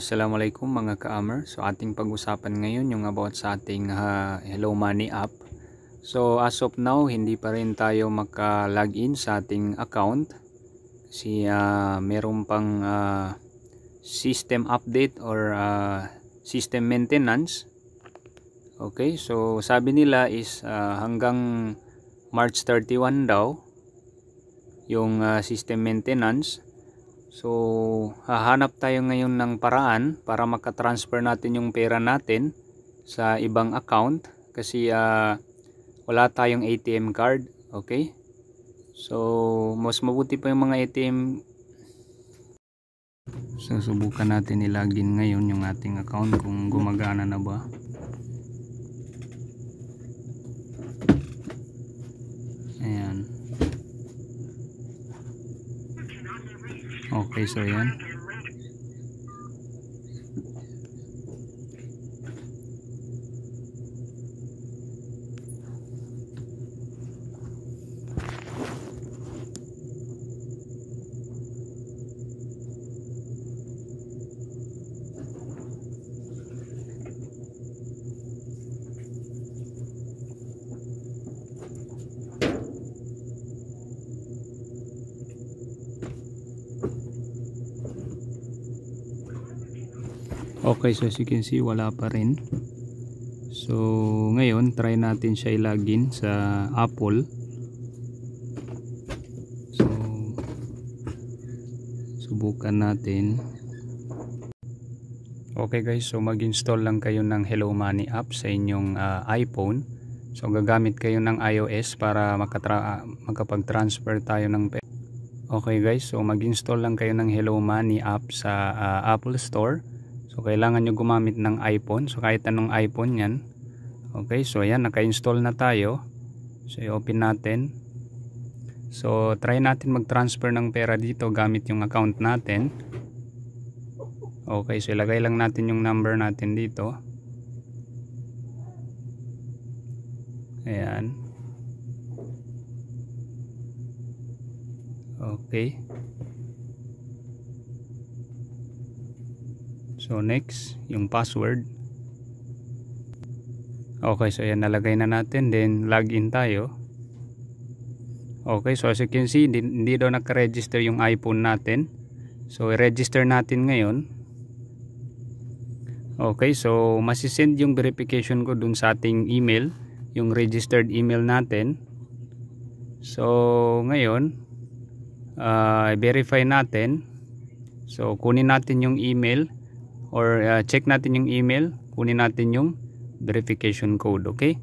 Assalamualaikum mga ka-amer. So ating pag-usapan ngayon yung about sa ating Hello Money app. So as of now, hindi pa rin tayo maka-login sa ating account kasi meron pang system update or system maintenance. Okay, so sabi nila is hanggang March 31 daw yung system maintenance. So hahanap tayo ngayon ng paraan para makatransfer natin yung pera natin sa ibang account kasi wala tayong ATM card. Okay, so mas mabuti pa yung mga ATM. So subukan natin i-login ngayon yung ating account kung gumagana na ba. Ayan. Okay, so yan. Okay, so as you can see, wala pa rin. So ngayon try natin siya i-login sa Apple. So subukan natin. Okay guys, so mag-install lang kayo ng Hello Money app sa inyong iPhone. So gagamit kayo ng iOS para makapag-transfer tayo ng pera. Okay guys, so mag-install lang kayo ng Hello Money app sa Apple Store. So kailangan nyo gumamit ng iPhone. So kahit anong iPhone yan. Okay, so ayan, naka-install na tayo. So i-open natin. So try natin mag-transfer ng pera dito gamit yung account natin. Okay, so ilagay lang natin yung number natin dito. Ayan. Okay. So next, yung password. Okay, so ayan, nalagay na natin. Then login tayo. Okay, so as you can see, hindi daw naka-register yung iPhone natin. So i-register natin ngayon. Okay, so masisend yung verification ko dun sa ating email, yung registered email natin. So ngayon, i-verify natin. So kunin natin yung email or check natin yung email, kunin natin yung verification code. Okay,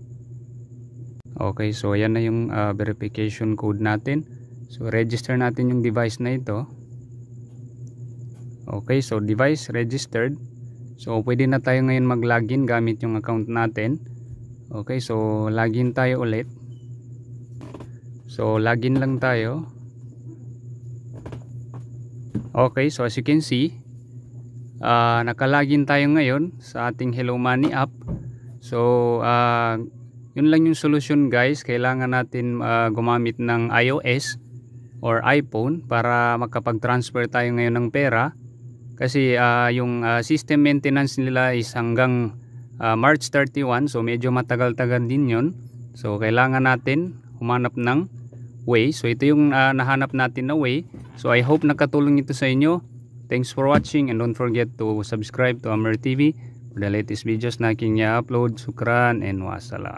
okay, so ayan na yung verification code natin. So register natin yung device na ito. Okay, so device registered. So pwede na tayo ngayon mag-login gamit yung account natin. Okay, so login tayo ulit. So login lang tayo. Okay, so as you can see, nakalagin tayo ngayon sa ating Hello Money app. So yun lang yung solution guys. Kailangan natin gumamit ng iOS or iPhone para makapag-transfer tayo ngayon ng pera. Kasi yung system maintenance nila is hanggang March 31. So medyo matagal-tagal din yun. So kailangan natin humanap ng way. So ito yung nahanap natin na way. So I hope nakatulong ito sa inyo. Thanks for watching and don't forget to subscribe to Amer TV for the latest videos na aking i-upload. Sukran and wassalam.